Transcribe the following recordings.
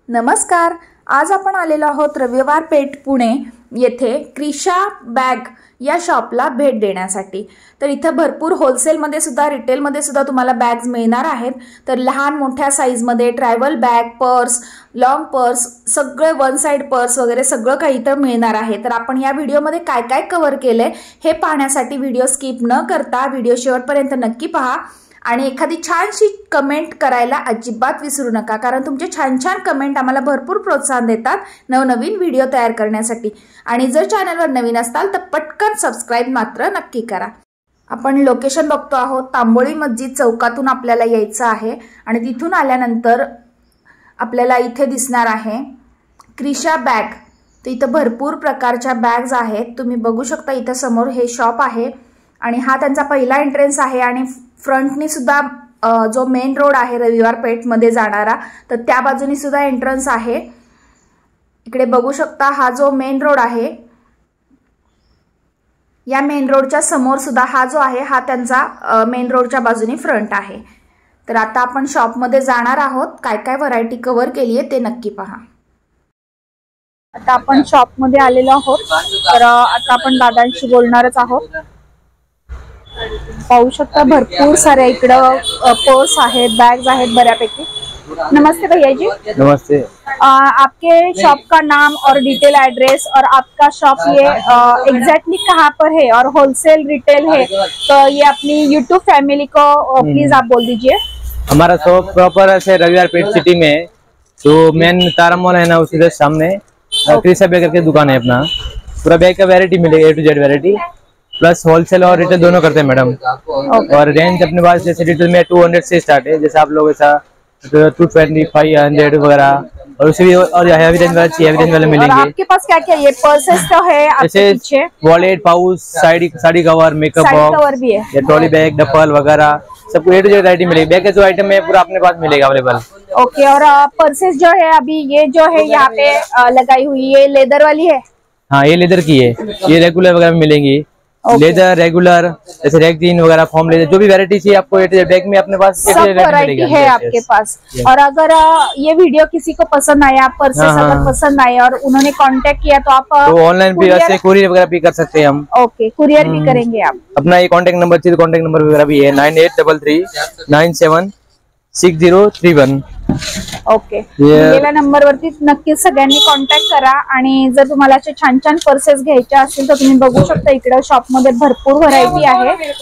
नमस्कार. आज आपण आलेलो आहोत रविवार पेठ पुणे येथे क्रिशा बॅग या शॉपला भेट देण्यासाठी. तर इथं भरपूर होलसेलमध्ये सुद्धा रिटेलमध्ये सुद्धा तुम्हाला बॅग्स मिळणार आहेत. तर लहान मोठ्या साईजमध्ये travel bag, purse, long purse, सगळे वन साइड पर्स वगैरे सगळं काही इथं मिळणार आहे. तर आपण या व्हिडिओमध्ये काय काय कव्हर केलंय हे पाहण्यासाठी व्हिडिओ स्किप न करता व्हिडिओ शेवटपर्यंत नक्की पहा आणि एखादी छानशी कमेंट करायला अजिबात विसरू नका, कारण तुमचे छान छान कमेंट आम्हाला भरपूर प्रोत्साहन देतात नवनवीन व्हिडिओ तयार करण्यासाठी. आणि जर चॅनलवर नवीन असाल तर पटकन सबस्क्राइब मात्र नक्की करा. आपण लोकेशन बघतो आहोत. तांबोळी मस्जिद चौकातून आपल्याला यायचं आहे आणि तिथून आल्यानंतर आपल्याला इथे दिसणार आहे क्रिशा बॅग. तर इथं भरपूर प्रकारच्या बॅग्स आहेत. तुम्ही बघू शकता इथं समोर हे शॉप आहे आणि हा त्यांचा पहिला एंट्रन्स आहे. आणि फ्रंटनी सुद्धा जो मेन रोड आहे रविवार पेठ मध्ये जाणारा, तर त्या बाजूनी सुद्धा एंट्रन्स आहे. इकडे बघू शकता हा जो मेन रोड आहे, या मेन रोडच्या समोर सुद्धा हा जो आहे हा त्यांचा मेन रोडच्या बाजूनी फ्रंट आहे. तर आता आपण शॉप मध्ये जाणार आहोत. काय काय व्हरायटी कव्हर केली आहे ते नक्की पहा. आता आपण शॉप मध्ये आलेलो आहोत. तर आता आपण दादांशी बोलणारच आहोत. पाहू शकता भरपूर सारे इकडं पर्स आहेत, बैग्स आहेत बऱ्यापैकी. नमस्ते भैया जी. नमस्ते. आपके शॉप का नाम और डिटेल एड्रेस और आपका शॉप ये एग्जैक्टली कहाँ पर है और होलसेल रिटेल है, तो ये अपनी यूट्यूब फैमिली को प्लीज आप बोल दीजिए. हमारा शॉप प्रॉपर ऐसे रविवार पेठ सिटी में, तो मेन तारा मॉल है ना उसके जस्ट सामने क्रिशा बैग करके दुकान है अपना. पूरा बैग का वैरायटी मिलेगी, A to Z variety, plus wholesale और रिटेल दोनों करते हैं मैडम. और रेंज अपने पास जैसे रिटेल में 200 से स्टार्ट है, जैसे आप लोग ऐसा 225, 500 वगैरह, और उसे भी और हैवी रेंज वाले मिलेंगे. और आपके पास क्या क्या ये पर्सेस तो है आपके पीछे? Wallet, pouch, sari cover, makeup box, भी है, ट्रॉली बैग, डफल वगैरह सब A to Z वैरायटी मिलेगी. बैग का जो आइटम है पूरा अपने पास मिलेगा अवेलेबल. ओके. और पर्सेस जो है अभी ये जो है यहाँ पे लगाई हुई, ये लेदर वाली है? हाँ, ये लेदर की है. ये रेगुलर वगैरह में मिलेंगी. लेदर रेगुलर जैसे रेगजीन वगैरह, फॉर्म लेदर, जो भी वैरायटी चाहिए आपको बैग में अपने पास सब वैरायटी है आपके पास. और अगर ये वीडियो किसी को पसंद आया, पर्सेस अगर पसंद आए और उन्होंने कांटेक्ट किया तो आप तो ऑनलाइन भी ऐसे कुरियर वगैरह भी कर सकते हैं हम. ओके, कुरियर भी करेंगे आप. अपना ये कांटेक्ट नंबर चाहिए, कांटेक्ट नंबर वगैरह भी है 9833976031. ओके. दिलेल्या नंबरवरती नक्कीच सगळ्यांनी कॉन्टॅक्ट करा. आणि जर तुम्हाला असे छान छान पर्सेस घ्यायचे असतील तर तुम्ही बघू शकता इकडे शॉप मध्ये भरपूर व्हरायटी आहे.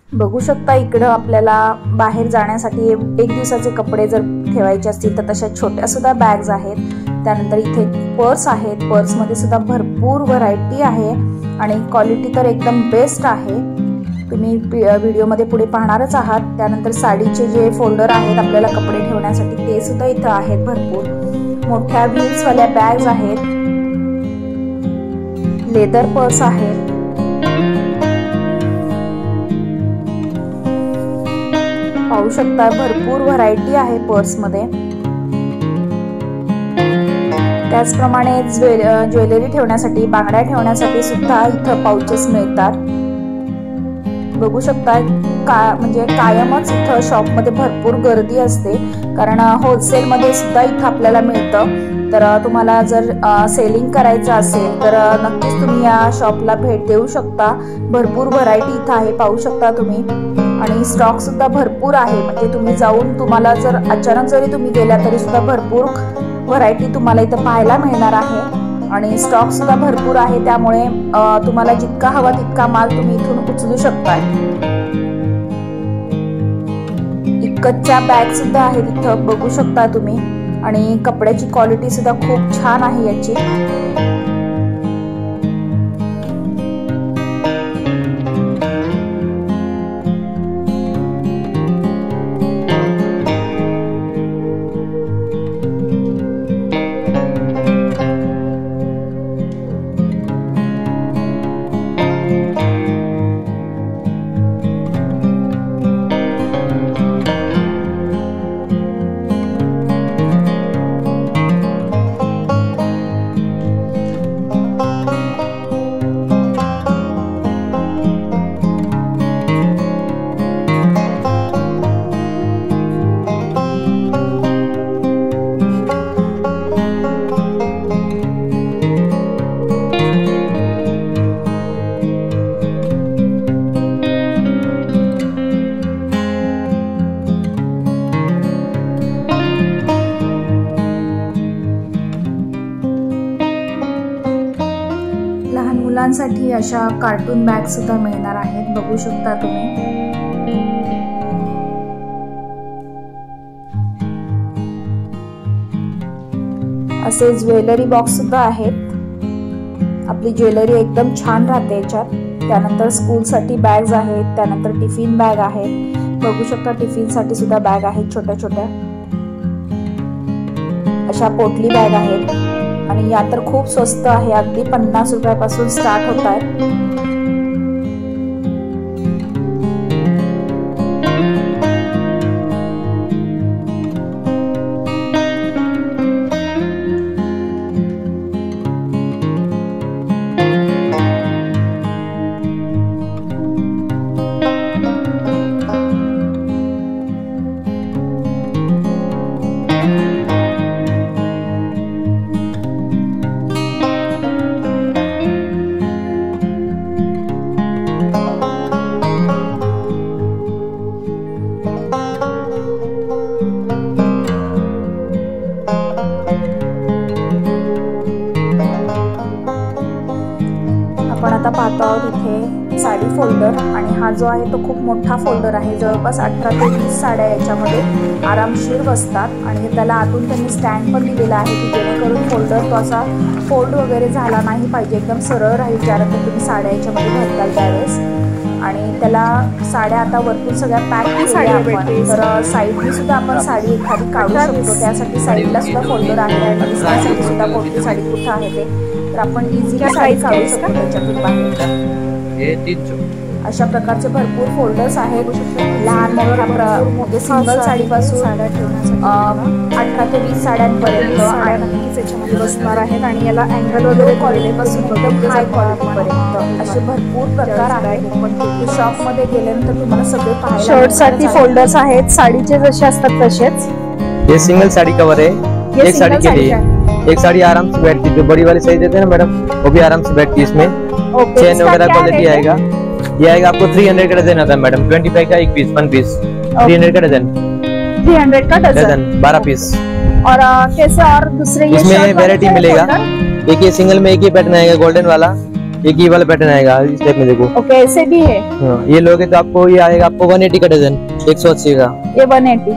बघू शकता इकडे आपल्याला बाहेर जाण्यासाठी एक दिवसाचे कपडे जर ठेवायचे असतील तर तशा छोट्या सुद्धा बॅग्स आहेत. त्यानंतर इथे पर्स आहेत. पर्स मध्ये सुद्धा भरपूर व्हरायटी आहे आणि क्वालिटी तर एकदम बेस्ट आहे. तुम्ही व्हिडिओमध्ये पुढे पाहणारच आहात. त्यानंतर साडीचे जे फोल्डर आहेत आपल्याला कपडे ठेवण्यासाठी ते सुद्धा इथं आहेत. भरपूर मोठ्या व्हील्स वाल्या बॅग्स आहेत. लेदर पर्स आहेत. पाहू शकता भरपूर व्हरायटी आहे पर्स मध्ये. त्याचप्रमाणे ज्वेलरी ठेवण्यासाठी, बांगड्या ठेवण्यासाठी सुद्धा इथं पाउचेस मिळतात. बघू शकता म्हणजे कायमच इथं शॉप मध्ये भरपूर गर्दी असते, कारण होलसेल मध्ये सुद्धा इथं आपल्याला मिळतं. तर तुम्हाला जर सेलिंग करायचं असेल तर नक्कीच तुम्ही या शॉपला भेट देऊ शकता. भरपूर व्हरायटी इथं आहे, पाहू शकता तुम्ही. आणि स्टॉक सुद्धा भरपूर आहे. म्हणजे तुम्ही जाऊन तुम्हाला जर अचानक जरी तुम्ही गेला तरी सुद्धा भरपूर व्हरायटी तुम्हाला इथं पाहायला मिळणार आहे. आणि स्टॉक सुद्धा भरपूर आहे, त्यामुळे तुम्हाला जितका हवा तितका माल तुम्ही इथून उचलू शकता. इतकच्या बॅग सुद्धा आहेत इथं, बघू शकता तुम्ही. आणि कपड्याची क्वालिटी सुद्धा खूप छान आहे याची. मुलांसाठी अशा कार्टून बॅग सुद्धा मिळणार आहेत, बघू शकता तुम्ही। असे ज्वेलरी बॉक्स सुद्धा आहेत, आपली ज्वेलरी एकदम छान राहते याच्यात। त्यानंतर स्कूल साठी बॅग्स आहेत, त्यानंतर टिफिन बॅग आहेत, बघू शकता टिफिन साठी सुद्धा बॅग आहेत छोट्या छोट्या, अशा पोटली बॅग आहेत आणि या तर खूप स्वस्त आहे, अगदी 50 रुपयापासून स्टार्ट होत आहे। आपण आता पाहतो आहोत इथे साडी फोल्डर, आणि हा जो आहे तो खूप मोठा फोल्डर आहे, जवळपास 18 ते 20 साड्या याच्यामध्ये आरामशीर बसतात। आणि त्याला आतून त्यांनी स्टँड पण दिलेला आहे की जेणेकरून फोल्डर तो असा फोल्ड वगैरे झाला नाही पाहिजे, एकदम सरळ राहील ज्यानंतर तुम्ही साड्या याच्यामध्ये भरताल त्यावेळेस। आणि त्याला साड्या आता वरतून सगळ्या पॅक केल्या आपण, तर साईडनी सुद्धा आपण साडी एखादी काढू शकतो, त्यासाठी साईडला सुद्धा फोल्डर आहे आणि दिसण्यासाठी सुद्धा कोणती साडी कुठं आहे ते, तर आपण इझिली साडी काढू शकतो त्याच्यातून बाहेर। अशा प्रकारचे भरपूर फोल्डर्स आहेत, लहान मोठे सिंगल साडीपासून 18 ते 20 साड्यांपर्यंत नक्कीच याच्यामध्ये बसणार आहेत। आणि याला अँगल वगैरे क्वालिटीपासून एकदम हाय क्वालिटीपर्यंत असे भरपूर प्रकार आहेत। पण शॉप मध्ये गेल्यानंतर तुम्हाला सगळे पाहायला शर्ट साठी फोल्डर्स आहेत, साडीचे जसे असतात तसेच। ये सिंगल साड़ी कवर है, एक साड़ी के लिए एक साड़ी आराम से बैठती है, जो बड़ी वाली साड़ी देते हैं ना मैडम वो भी आराम से बैठती है इसमें। चेन वगैरह क्वालिटी आएगा, ये आएगा आपको 300 का डजन आता है मैडम, 25 का एक पीस, 1 पीस 300 का डजन, 300 का डजन 12 पीस। और कैसे और दूसरे ये इसमें वैरायटी मिलेगा, एक ये सिंगल में एक ही पैटर्न आएगा गोल्डन वाला, एक ही वाला पैटर्न आएगा इस टाइप में, देखो ओके ऐसे भी है। ये लोगे तो आपको ये आएगा आपको 180 का डजन, 180 का, ये 180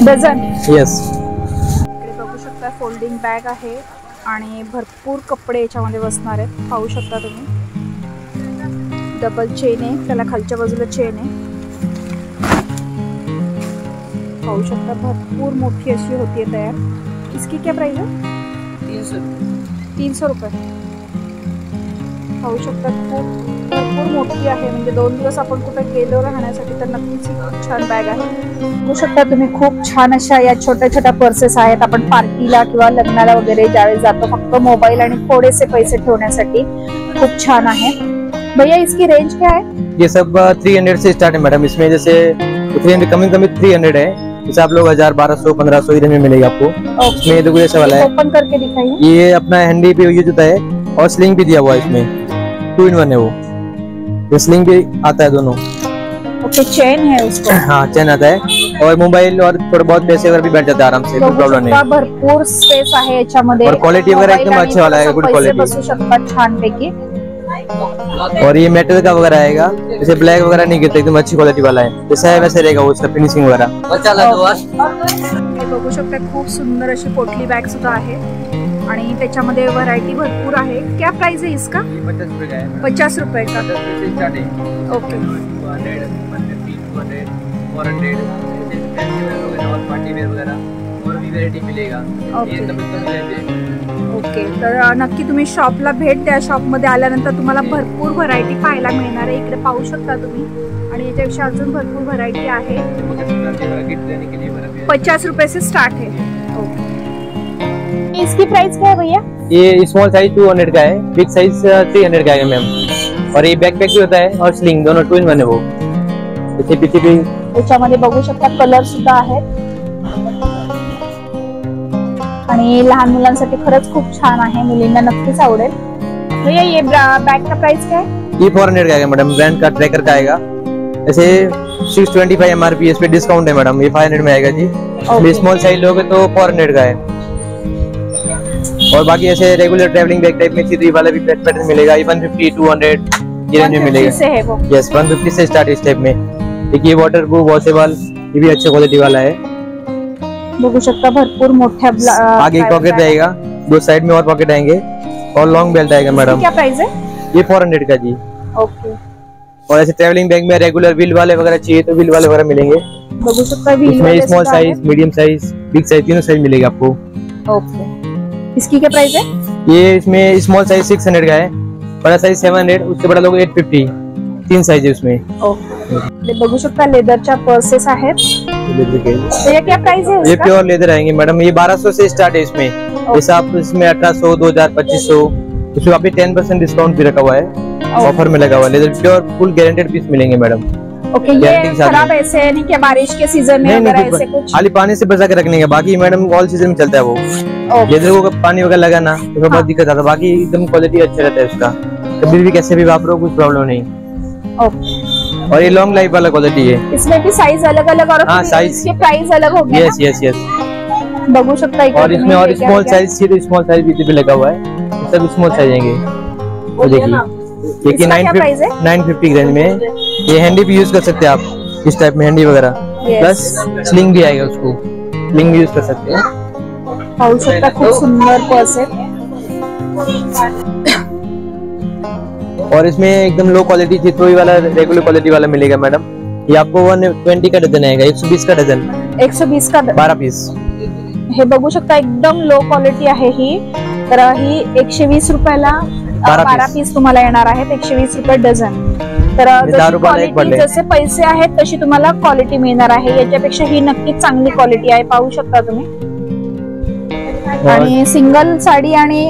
डझन। यस, बघू शकता फोल्डिंग बॅग आहे आणि भरपूर कपडे याच्यामध्ये बसणार आहेत, पाहू शकता तुम्ही। डबल चेन आहे, त्याला खालच्या बाजूला चेन आहे, पाहू शकता भरपूर मोठी अशी होती तयार। इसकी क्या प्राइस है? 300 रुपये। पाहू शकता खूप भरपूर मोठी आहे, म्हणजे 2 दिवस आपण कुठे गेलो राहण्यासाठी तर नक्कीच खूप छान बॅग आहे। बघू शकता तुम्ही खूप छान अशा या छोट्या छोट्या पर्सेस आहेत, आपण पार्टीला किंवा लग्नाला वगैरे ज्यावेळेस जातो फक्त मोबाईल आणि थोडेसे पैसे ठेवण्यासाठी खूप छान आहे। भैया इसकी रेंज क्या है? ये सब 300 से स्टार्ट है मैडम, इसमें जैसे 300 कमी 300 है, जैसे आप लोग 1000 1200 1500 इधर में मिलेगा आपको। इसमें देखो ऐसा वाला है, ओपन करके दिखाइए। ये अपना हैंडी पे यूज होता है और स्लिंग भी दिया हुआ है इसमें, 2 in 1 है वो, ये स्लिंग भी आता है दोनों। ओके चेन है उसको, हाँ चेन आता है, और मोबाइल और थोड़ा बहुत पैसे वगैरह भी बैठ जाता है आराम से, कोई प्रॉब्लम नहीं। भरपूर स्पेस आहे याच्यामध्ये और क्वालिटी वगैरह एकदम अच्छा वाला है, गुड क्वालिटी बसू शकतात छान पैकी। और ये मेटल का वगैरह आएगा, जैसे ब्लैक वगैरह नहीं गिरता, एकदम अच्छी क्वालिटी वाला है, जैसा है वैसे रहेगा उसका फिनिशिंग वगैरह। बघू शकता खूप सुंदर अशी पोटली बॅग सुद्धा आहे आणि त्याच्यामध्ये व्हरायटी भरपूर आहे। क्या प्राइस है इसका? 50 रुपए का। ओके, 200, 150, 200, 400 और पार्टी वेयर वगैरह और भी वैरायटी मिलेगा। ओके, तर नक्की तुम्ही शॉपला भेट द्या। शॉपमध्ये आल्यानंतर तुम्हाला भरपूर व्हरायटी पाहायला मिळणार आहे, इकडे पाहू शकता तुम्ही, आणि याच्यापेक्षा अजून भरपूर व्हरायटी आहे। 50 रुपए से स्टार्ट है। ओके, इसकी प्राइस क्या है भैया? ये स्मॉल साइज 200 का है, बिग साइज 300 का है मैम। और ये बैकपैक भी होता है और स्लिंग, दोनों 2 in 1 है वो। पीछे भी याच्यामध्ये बघू शकता कलर सुद्धा आहेत आणि लहान मुलांसाठी खरंच खूप छान आहे, मुलींना नक्कीच आवडेल। भैया ये बैग का प्राइस क्या है? ये 400 का है मैडम, ब्रांड का ट्रैकर का आएगा, ऐसे 625 MRP, इस पे डिस्काउंट है मैडम, ये 500 में आएगा जी। स्मॉल साइज लोगे तो 400 का है। और बाकी ऐसे रेगुलर ट्रैवलिंग बैग टाइप में C3 वाला भी पैटर्न मिलेगा, 150 200 ये रेंज में मिलेगा। से है वो? यस 150 से स्टार्ट इस टाइप में। देखिए वाटर प्रूफ वॉशेबल, ये भी अच्छे क्वालिटी वाला है। बघू शकता भरपूर मोठ्या आगे एक पॉकेट रहेगा, दो साइड में और पॉकेट आएंगे और लॉन्ग बेल्ट आएगा मैडम। क्या प्राइस है? ये 400 का जी। ओके। और ऐसे ट्रैवलिंग बैग में रेगुलर व्हील वाले वगैरह चाहिए तो व्हील वाले वगैरह मिलेंगे। बघू शकता व्हील इसमें small size, medium size, big size तीनों साइज मिलेगा आपको। ओके। इसकी क्या प्राइस है? ये इसमें स्मॉल साइज 600 का है, बड़ा साइज 700, उससे बड़ा लोग 850, तीन साइज है उसमें। ओके। बघू शकता लेदरच्या पर्सेस आहेत। ये क्या प्राइस है? ये प्योर लेदर आएंगे मैडम, ये 1200 से स्टार्ट है इसमें। जैसे आप इसमें 1800, 2000, 2500, उसमें अभी 10% डिस्काउंट भी रखा हुआ है, ऑफर में लगा हुआ है। Leather pure full guaranteed piece मिलेंगे मैडम। ओके। ये खराब ऐसे नहीं कि बारिश के सीजन में अगर ऐसे कुछ खाली पानी से बचा के रखने का, बाकी मैडम ऑल सीजन में चलता है वो। लेदर को पानी वगैरह लगा ना तो बहुत दिक्कत आता है, बाकी एकदम क्वालिटी अच्छा रहता है उसका, कभी भी कैसे भी वापरो कुछ प्रॉब्लम नहीं। ओके। और ये लॉन्ग लाइफ वाला क्वालिटी है। इसमें भी साइज अलग अलग और इसके प्राइस अलग हो गए। Yes yes yes. बघू शकता और इसमें और स्मॉल साइज थी तो स्मॉल साइज भी लगा हुआ है, सब स्मॉल साइज आएंगे। तो देखिए ये 950 रेंज में। ये हैंडी भी यूज कर सकते हैं आप, इस टाइप में हैंडी वगैरह, प्लस स्लिंग भी आएगा, उसको स्लिंग भी यूज कर सकते हैं। पाहू शकता खूप सुंदर पर्स है। और इसमें एकदम लो क्वालिटी चित्रोई वाला रेगुलर क्वालिटी वाला मिलेगा मैडम। ये आपको 120 का डजन आएगा, 120 का डजन, 120 का 12 पीस। हे बघू शकता एकदम लो क्वालिटी आहे ही, तर ही 120 रुपयाला 12 पीस तुम्हाला येणार आहेत, 120 रुपये डझन। तर जसे पैसे आहेत तशी तुम्हाला क्वालिटी मिळणार आहे, याच्यापेक्षा ही नक्कीच चांगली क्वालिटी आहे, पाहू शकता तुम्ही। आणि सिंगल साडी आणि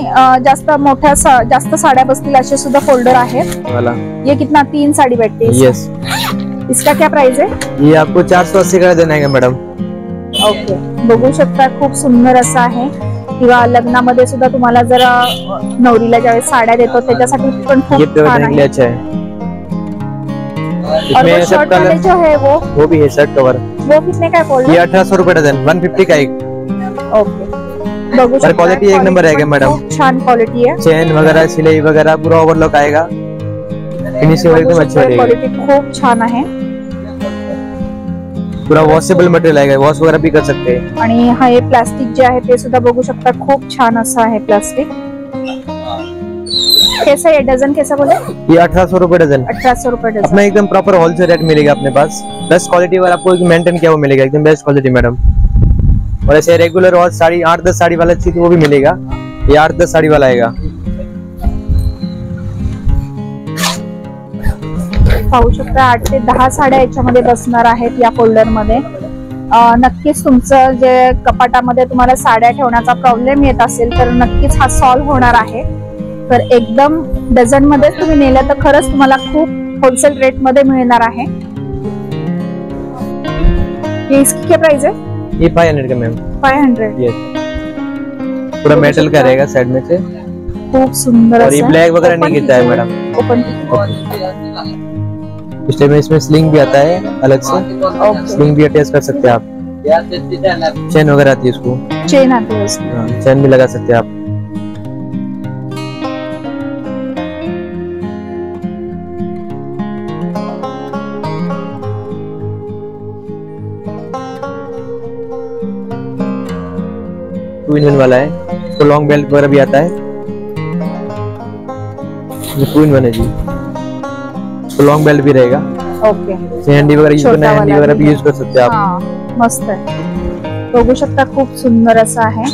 जास्त मोठ्या जास्त साड्या बसतील असे सुद्धा फोल्डर आहेत। ये कितना 3 साड़ी बैठती है? यस। इसका क्या प्राइस है? ये आपको 480 का डझन आएगा मैडम। ओके। बघू शकता खूप सुंदर असं आहे, किंवा लग्नामध्ये सुद्धा तुम्हाला जर नवरीला ज्यावेळेस साड्या देतो त्याच्यासाठी पण खूप छान आहे। अच्छा है। और वो शर्ट वाले जो है वो भी है शर्ट कवर, वो कितने का है? ये 1800 रुपए डजन, 150 का एक। ओके। बघू शकता क्वालिटी एक नंबर आएगा मैडम, छान क्वालिटी है। चेन वगैरह, सिलाई वगैरह पूरा ओवरलॉक आएगा, फिनिशिंग एकदम अच्छी रहेगी, क्वालिटी खूप छान आहे। पूरा वॉशेबल मटेरियल आएगा, वॉश वगैरह भी कर सकते हैं। आणि हा हे प्लास्टिक जे आहे ते सुद्धा बघू शकता खूप छान असं आहे प्लास्टिक। कैसा है डजन, कैसा बोले? ये 1800 रुपए डजन। 1800 रुपए डजन। अपना एकदम प्रॉपर होलसेल रेट मिलेगा अपने पास, बेस्ट क्वालिटी वाला आपको मेंटेन किया हुआ मिलेगा, एकदम बेस्ट क्वालिटी मैडम। और ऐसे रेगुलर और साड़ी 8-10 साड़ी वाला चाहिए तो वो भी मिलेगा, ये 8-10 साड़ी वाला आएगा। पाहू शकता 8 ते 10 साड्या याच्यामध्ये बसणार आहेत या फोल्डर मध्ये। नक्कीच तुमचं जे कपाटामध्ये तुम्हाला साड्या ठेवण्याचा प्रॉब्लेम येत असेल तर नक्कीच हा सॉल्व्ह होणार आहे। तर एकदम डझन मध्ये तुम्ही नेलं तर खरंच तुम्हाला खूप होलसेल रेट मध्ये मिळणार आहे। ये इसकी क्या प्राइस है? ये 500 का मैम। 500। यस। पूरा मेटल का रहेगा साइड में से, खूब सुंदर। और ये ब्लैक वगैरह नहीं गिरता है मैडम। ओपन इस टाइप में इसमें स्लिंग भी आता है अलग से, स्लिंग भी अटैच कर सकते हैं आप। चेन वगैरह आती है उसको, चेन आती है उसमें, चेन भी लगा सकते हैं आप। टू इन वन वाला है, इसको लॉन्ग बेल्ट वगैरह भी आता है, ये 2 in 1 है जी, इसको लॉन्ग बेल्ट भी रहेगा। ओके। हैंडी वगैरह यूज करना है, हैंडी वगैरह भी यूज कर सकते हैं आप। मस्त आहे, बघू शकता खूप सुंदर असं आहे।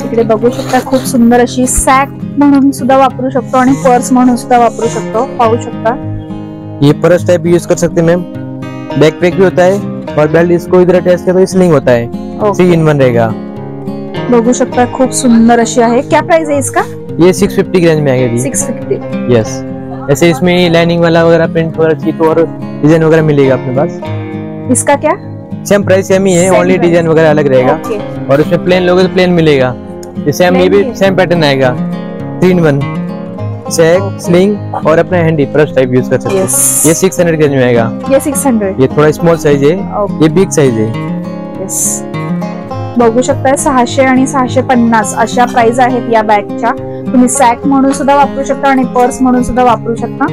इकडे बघू शकता खूप सुंदर अशी सॅक म्हणून सुद्धा वापरू शकतो आणि पर्स म्हणून सुद्धा वापरू शकतो, पाहू शकता। ये पर्स टाइप भी यूज कर सकते हैं मैम, बैक पैक भी होता है, और बेल्ट इसको इधर अटैच करके तो स्लिंग होता है, 3 in 1 रहेगा। बघू शकता खूप सुंदर अशी आहे। क्या प्राइस है इसका? ये 650 की रेंज में आएगा जी। 650। यस। ऐसे इसमें लाइनिंग वाला वगैरह, प्रिंट वगैरह चाहिए तो और डिजाइन वगैरह मिलेगा अपने पास। इसका क्या? सेम प्राइस सेम ही है, ओनली डिजाइन वगैरह अलग रहेगा। और इसमें प्लेन लोगे तो प्लेन मिलेगा, सेम ये भी सेम पैटर्न आएगा, 3 in 1, सैक, स्लिंग और अपना हैंडी पर्स टाइप यूज कर सकते हैं। ये 600 के रेंज में आएगा। ये 600। ये थोड़ा स्मॉल साइज है, ये बिग साइज है। यस। बघू शकताय 600 आणि 650 अशा प्राइस आहेत या बॅगच्या. तुम्ही सॅक म्हणून सुद्धा वापरू शकता आणि पर्स म्हणून सुद्धा वापरू शकता.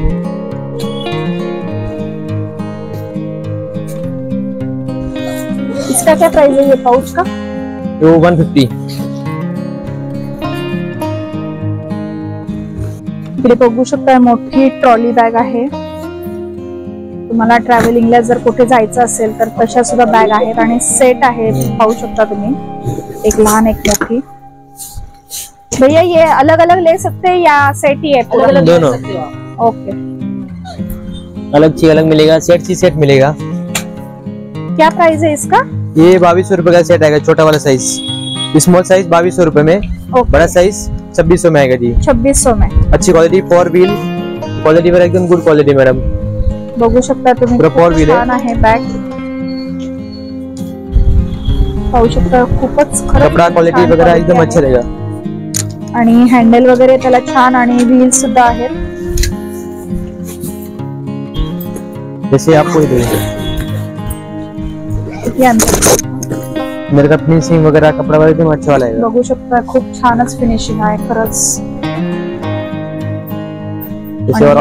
इसका क्या प्राइस है ये पाउच का? तो 150. इकडे बघू शकता मोठी ट्रॉली बॅग आहे. तुम्हाला ट्रॅव्हलिंगला जर कुठे जायचं असेल तर तशा सुद्धा बॅग आहेत आणि सेट आहे, पाहू शकता तुम्ही, एक लहान एक मोठी. भैया ये अलग अलग ले सकते हैं या सेट ही है? अलग दोनों. ओके. अलग चीज अलग मिलेगा, सेट ची सेट मिलेगा. क्या प्राइस है इसका? ये 2200 रुपए का सेट आएगा, छोटा वाला साइज. स्मॉल साइज 2200 रुपए में, बड़ा साइज 2600 में आएगा जी. 2600 में. अच्छी क्वालिटी, 4 व्हील क्वालिटी पर एकदम गुड क्वालिटी मैडम. बघू शकता तुम्ही, पूरा 4 व्हील आहे बॅग. पाहू शकता खूपच खरं कपडा क्वालिटी वगैरह एकदम अच्छा रहेगा. आणि हँडल वगैरे त्याला छान आणि व्हील सुद्धा आहेत. जैसे आपको मेरे का फिनिशिंग वगैरह कपड़ा वगैरह एकदम अच्छा वाला है. बघू शकता खूप छानच फिनिशिंग आहे खरंच.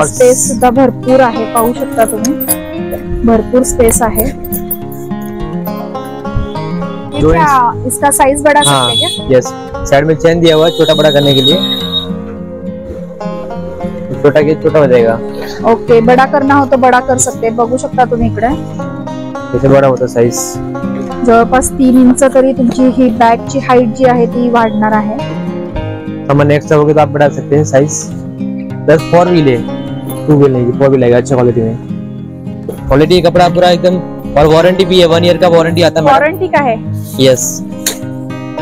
स्पेस सुद्धा भरपूर आहे, पाहू शकता तुम्ही, भरपूर स्पेस आहे. इसका साइज बड़ा सकते हैं क्या? यस, साइड में चेन दिया हुआ है छोटा बड़ा करने के लिए. छोटा के छोटा हो जाएगा. ओके, बड़ा करना हो तो बड़ा कर सकते हैं. बघू शकता तुम्ही इकडे जैसे बड़ा होता साइज. जवळपास 3 इंच तरी तुमची ही बॅगची हाईट जी आहे ती वाढणार आहे. सामान एक्स्ट्रा होगा तो आप बढ़ा सकते हैं साइज. 4 व्हील है, 2 व्हील नहीं, 4 व्हील आएगा अच्छा क्वालिटी में. क्वालिटी कपड़ा पूरा एकदम, और वारंटी भी है, 1 ईयर का वारंटी आता है. वारंटी का है? यस.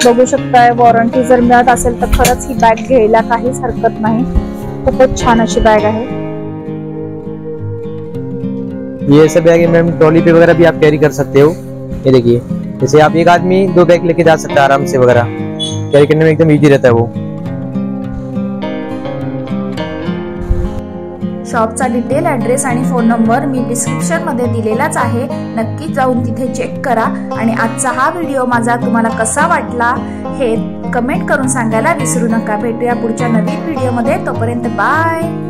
बघू शकताय, वॉरंटी जर मिळत असेल तर खरंच ही बॅग घ्यायला काहीच हरकत नाही. खूपच छान अशी बॅग आहे. ये सब बैग मैम ट्रॉली पे वगैरह भी आप कैरी कर सकते हो. ये देखिए, जैसे आप एक आदमी 2 बैग लेके जा सकता है आराम से वगैरह, कैरी करने में एकदम इजी रहता है वो. शॉपचा डिटेल, ॲड्रेस आणि फोन नंबर मी डिस्क्रिप्शन मध्ये दिलेलाच आहे. नक्की जाऊन तिथे चेक करा. आणि आजचा हा व्हिडिओ माझा तुम्हाला कसा वाटला हे कमेंट करून सांगायला विसरू नका. भेटूया पुढच्या नवीन व्हिडिओ मध्ये. तोपर्यंत बाय.